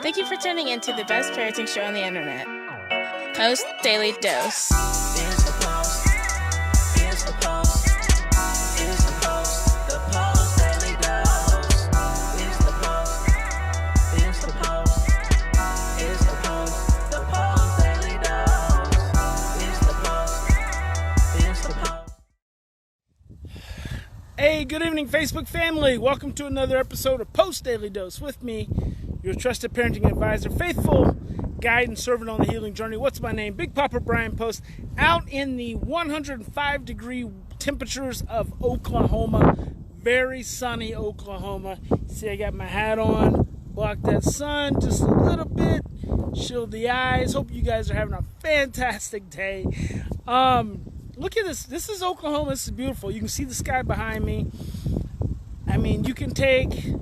Thank you for tuning in to the best parenting show on the internet, Post Daily Dose. It's the Post. It's the Post. It's the Post. The Post Daily Dose. It's the Post. It's the Post. It's the Post. The Post Daily Dose. It's the Post. It's the Post. Hey, good evening, Facebook family. Welcome to another episode of Post Daily Dose with me, your trusted parenting advisor, faithful guide and servant on the healing journey. What's my name? Big Papa Brian+Post, out in the 105-degree temperatures of Oklahoma. Very sunny Oklahoma. See, I got my hat on, block that sun just a little bit, shield the eyes. Hope you guys are having a fantastic day. Look at this. This is Oklahoma. This is beautiful. You can see the sky behind me. I mean, you can take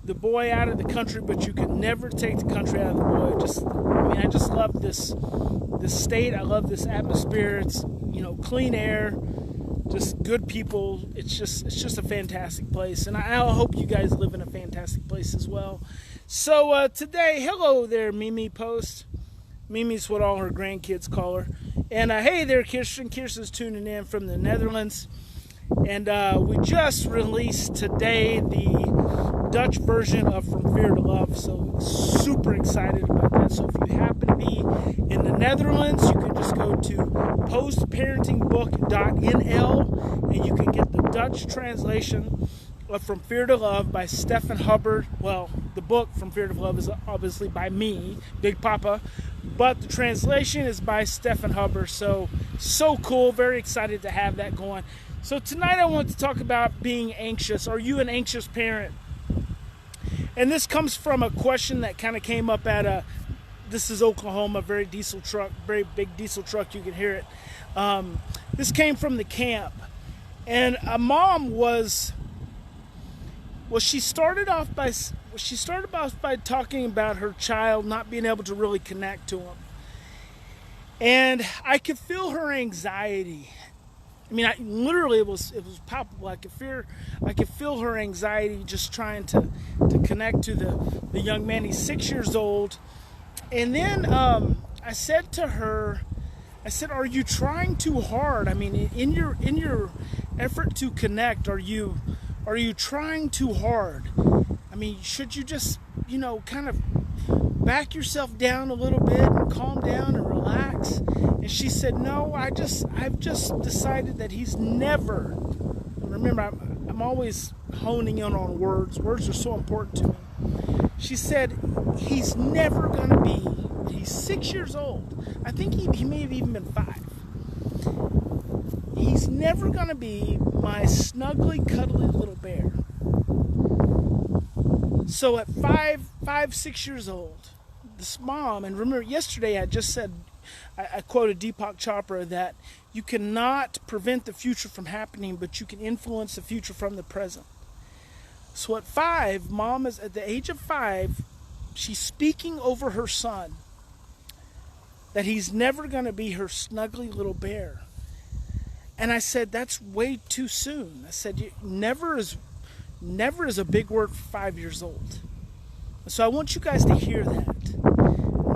the boy out of the country, but you can never take the country out of the boy. I just love this state. I love this atmosphere. It's, clean air, just good people. It's just a fantastic place, and I hope you guys live in a fantastic place as well. So today, hello there, Post. Mimi's what all her grandkids call her. And hey there, Kirsten. Kirsten's tuning in from the Netherlands. And we just released today the Dutch version of From Fear to Love. So super excited about that. So if you happen to be in the Netherlands, you can just go to postparentingbook.nl and you can get the Dutch translation of From Fear to Love by Stephen Hubbard. Well, the book From Fear to Love is obviously by me, Big Papa, but the translation is by Stephen Hubbard. So cool. Very excited to have that going. So tonight I want to talk about being anxious. Are you an anxious parent? And this comes from a question that kind of came up at this is Oklahoma, very big diesel truck. You can hear it. This came from the camp. And a mom she started off by talking about her child not being able to really connect to him. And I could feel her anxiety. Literally, it was palpable. I could feel her anxiety just trying to connect to the young man. He's 6 years old. And then I said to her, "Are you trying too hard? In your effort to connect, are you trying too hard? Should you just kind of back yourself down a little bit and calm down and relax?" And she said, "No, I've just decided that he's never." Remember, I'm always honing in on words. Words are so important to me. She said, "He's never going to be." He's 6 years old. I think he may have even been 5. "He's never going to be my snuggly, cuddly little bear." So at 6 years old, this mom, and remember yesterday I just said, I quoted Deepak Chopra that you cannot prevent the future from happening, but you can influence the future from the present. So at 5, mom is at the age of 5, she's speaking over her son that he's never going to be her snuggly little bear. And I said, that's way too soon. I said, never is a big word for 5 years old. So I want you guys to hear that.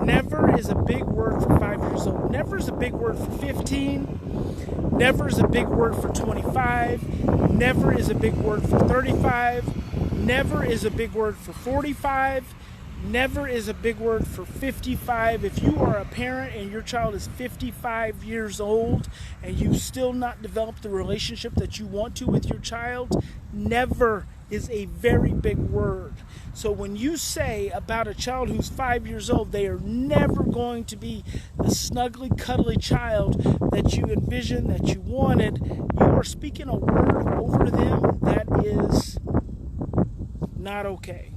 Never is a big word for 5 years old. Never is a big word for 15. Never is a big word for 25. Never is a big word for 35. Never is a big word for 45. Never is a big word for 55. If you are a parent and your child is 55 years old and you've still not developed the relationship that you want to with your child, never is a very big word. So when you say about a child who's 5 years old, they are never going to be the snuggly, cuddly child that you envisioned, that you wanted, you are speaking a word over them that is not okay.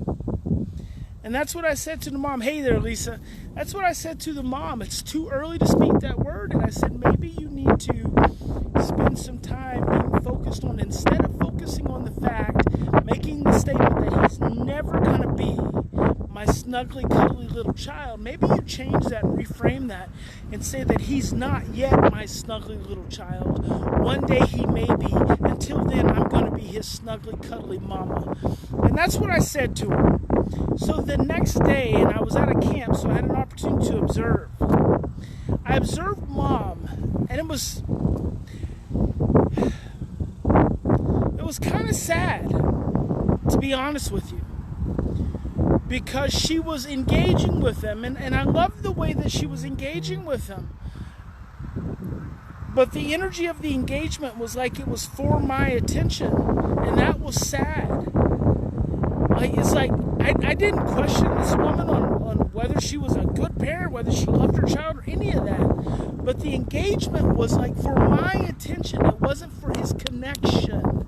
And that's what I said to the mom. Hey there, Lisa. That's what I said to the mom. It's too early to speak that word. And I said, maybe you need to spend some time being focused on, instead of focusing on the fact, making the statement that he's never going to be my snuggly, cuddly little child, maybe you change that and reframe that and say that he's not yet my snuggly little child. One day he may be. Until then, I'm going to be his snuggly, cuddly mama. And that's what I said to her. So the next day, and I was at a camp, so I had an opportunity to observe. I observed Mom, and it was kind of sad, to be honest with you, because she was engaging with them, and I loved the way that she was engaging with them. But the energy of the engagement was like it was for my attention, and that was sad. It's like I didn't question this woman on whether she was a good parent, whether she loved her child, or any of that. But the engagement was like for my attention. It wasn't for his connection.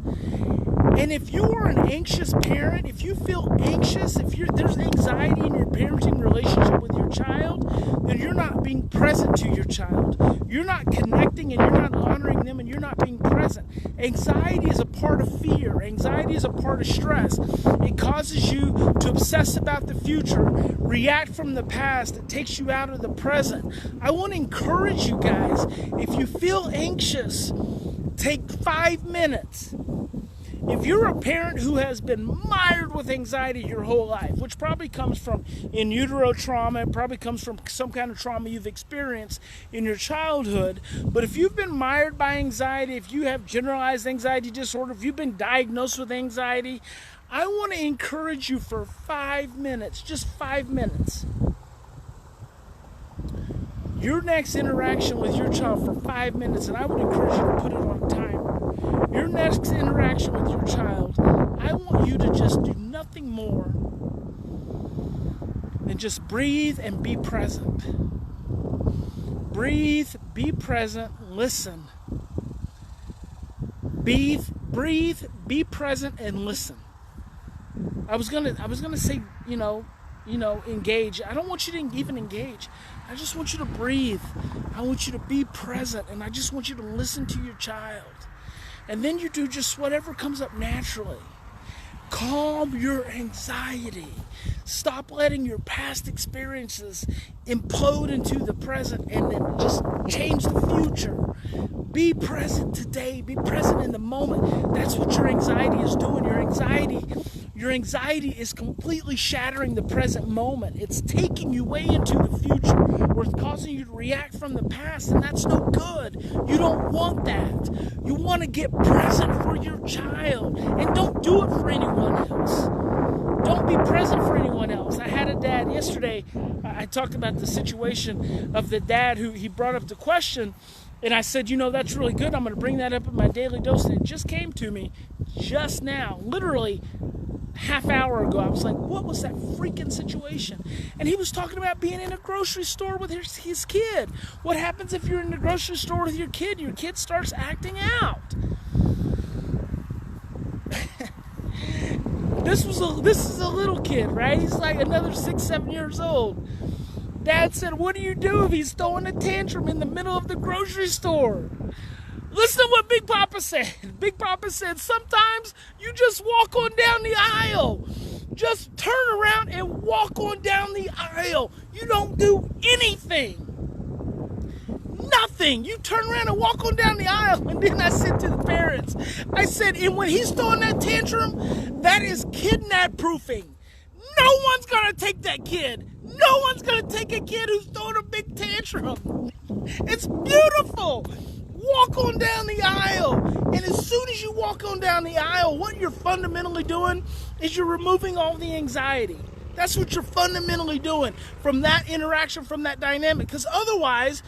And if you are an anxious parent, if you feel anxious, if there's anxiety in your parenting relationship with your child, then you're not being present to your child. You're not connecting, and you're not honoring them, and you're not being present. Anxiety is a part of fear. Anxiety is a part of stress. It causes you to obsess about the future, react from the past. It takes you out of the present. I want to encourage you guys, if you feel anxious, take 5 minutes. If you're a parent who has been mired with anxiety your whole life, which probably comes from in utero trauma, it probably comes from some kind of trauma you've experienced in your childhood, but if you've been mired by anxiety, if you have generalized anxiety disorder, if you've been diagnosed with anxiety, I want to encourage you for 5 minutes, just 5 minutes. Your next interaction with your child for 5 minutes, and I would encourage you to put it on a timer. Your next interaction with your child, I want you to just do nothing more than just breathe and be present. Breathe, be present, listen. Breathe, be present, and listen. I was gonna say, engage. I don't want you to even engage. I just want you to breathe. I want you to be present, and I just want you to listen to your child. And then you do just whatever comes up naturally. Calm your anxiety. Stop letting your past experiences implode into the present and then just change the future. Be present today. Be present in the moment. That's what your anxiety is doing. Your anxiety is completely shattering the present moment. It's taking you way into the future, where it's causing you to react from the past, and that's no good. You don't want that. You want to get present for your child, and don't do it for anyone else. Don't be present for anyone else. I had a dad yesterday. I talked about the situation of the dad who he brought up the question, and I said, that's really good. I'm going to bring that up in my daily dose, and it just came to me just now, literally half hour ago. I was like, what was that freaking situation? And he was talking about being in a grocery store with his kid. What happens if you're in the grocery store with your kid? Your kid starts acting out. This is a little kid, right? He's like another 6-7 years old. Dad said, what do you do if he's throwing a tantrum in the middle of the grocery store? Listen to what Big Papa said. Big Papa said, sometimes you just walk on down the aisle. Just turn around and walk on down the aisle. You don't do anything. Nothing. You turn around and walk on down the aisle. And then I said to the parents, I said, and when he's throwing that tantrum, that is kidnap proofing. No one's going to take that kid. No one's going to take a kid who's throwing a big tantrum. It's beautiful. Walk on down the aisle. And as soon as you walk on down the aisle, what you're fundamentally doing is you're removing all the anxiety. That's what you're fundamentally doing from that interaction, from that dynamic. Because otherwise,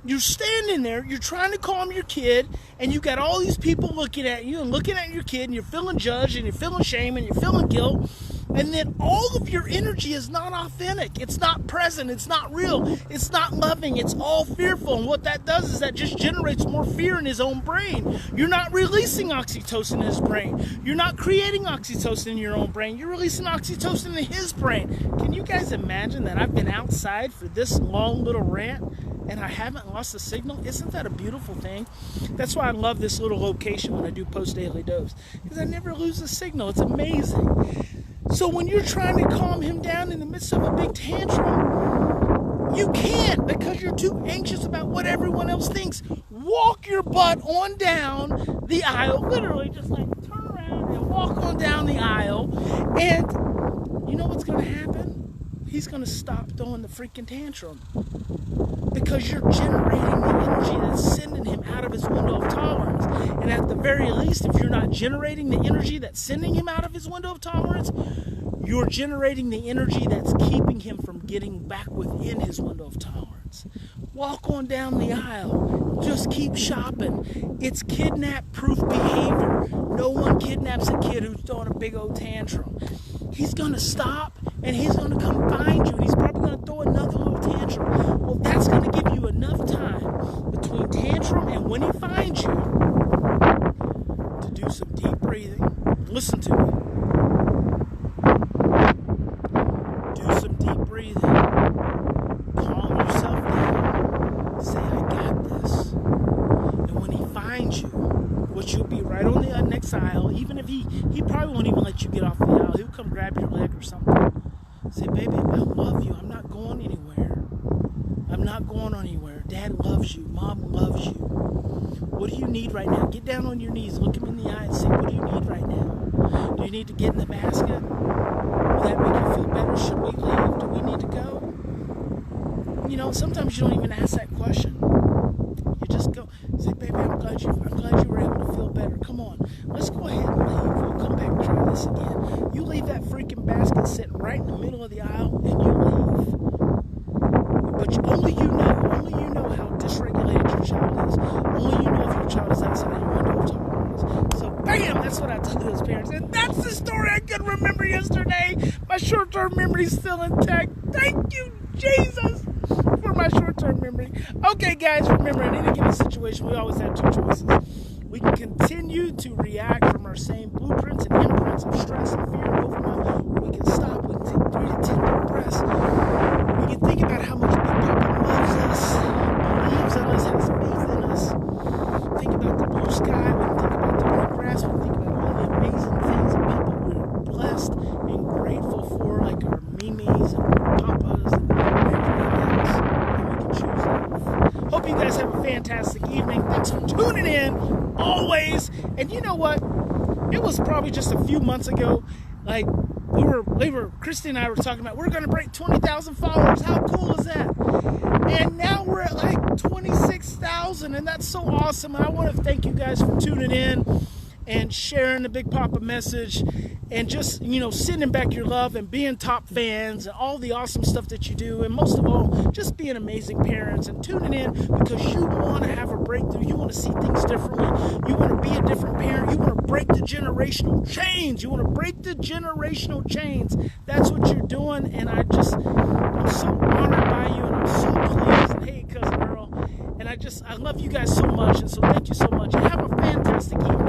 you're standing there, you're trying to calm your kid, and you got all these people looking at you and looking at your kid, and you're feeling judged, and you're feeling shame, and you're feeling guilt. And then all of your energy is not authentic. It's not present. It's not real. It's not loving. It's all fearful. And what that does is that just generates more fear in his own brain. You're not releasing oxytocin in his brain. You're not creating oxytocin in your own brain. You're releasing oxytocin in his brain. Can you guys imagine that I've been outside for this long little rant and I haven't lost a signal? Isn't that a beautiful thing? That's why I love this little location when I do Post Daily Dose, because I never lose a signal. It's amazing. So when you're trying to calm him down in the midst of a big tantrum, you can't, because you're too anxious about what everyone else thinks. Walk your butt on down the aisle, literally just like turn around and walk on down the aisle, and you know what's going to he's going to stop throwing the freaking tantrum. Because you're generating the energy that's sending him out of his window of tolerance. And at the very least, if you're not generating the energy that's sending him out of his window of tolerance, you're generating the energy that's keeping him from getting back within his window of tolerance. Walk on down the aisle. Just keep shopping. It's kidnap-proof behavior. No one kidnaps a kid who's throwing a big old tantrum. He's going to stop, and he's going to come find you, and he's probably going to throw another little tantrum. Well, that's going to give you enough time between tantrum and when he finds you to do some deep breathing. Listen to me. Do some deep breathing. Calm yourself down. Say, I got this. And when he finds you, which you'll be right on the next aisle, even if he probably won't even let you get off the aisle. He'll come grab your leg or something. Say, baby, I love you. I'm not going anywhere. I'm not going anywhere. Dad loves you. Mom loves you. What do you need right now? Get down on your knees. Look him in the eye and say, what do you need right now? Do you need to get in the basket? Will that make you feel better? Should we leave? Do we need to go? You know, sometimes you don't even ask that question. You just go, say, baby, I'm glad you were able to feel better. Come on, let's go ahead and leave. We'll come back and try this again. You leave that freaking basket sitting right in the middle of the aisle, and you leave. But only you know how dysregulated your child is. Only you know if your child is outside your window of tolerance. So, bam, that's what I tell those parents. And that's the story I could remember yesterday. My short-term memory is still intact. Thank you, Jesus, for my short-term memory. Okay, guys, remember, in any given situation, we always have two choices. We can continue to react from our same blueprints and imprints of stress and fear and overwhelm. We can stop. We can take 3 to 10 deep breaths. We can think about how much Big Papa loves us, believes in us, has faith in us. Think about the blue sky. We can think about the green grass. We can think about all the amazing things and people we're blessed and grateful for, like our Mimis and Papas and everything else. And we can choose life. Hope you guys have a fantastic evening. Thanks for tuning in, always. And you know what? It was probably just a few months ago, like, Christy and I were talking about, we're going to break 20,000 followers. How cool is that? And now we're at like 26,000, and that's so awesome. And I want to thank you guys for tuning in and sharing the Big Papa message and just, you know, sending back your love and being top fans and all the awesome stuff that you do. And most of all, just being amazing parents and tuning in because you want to have a breakthrough. You want to see things differently. You want to be a different parent. You want to break the generational chains. You want to break the generational chains. That's what you're doing. And I'm so honored by you, and I'm so pleased. And hey, Cousin Earl. And I love you guys so much. And so thank you so much. And have a fantastic evening.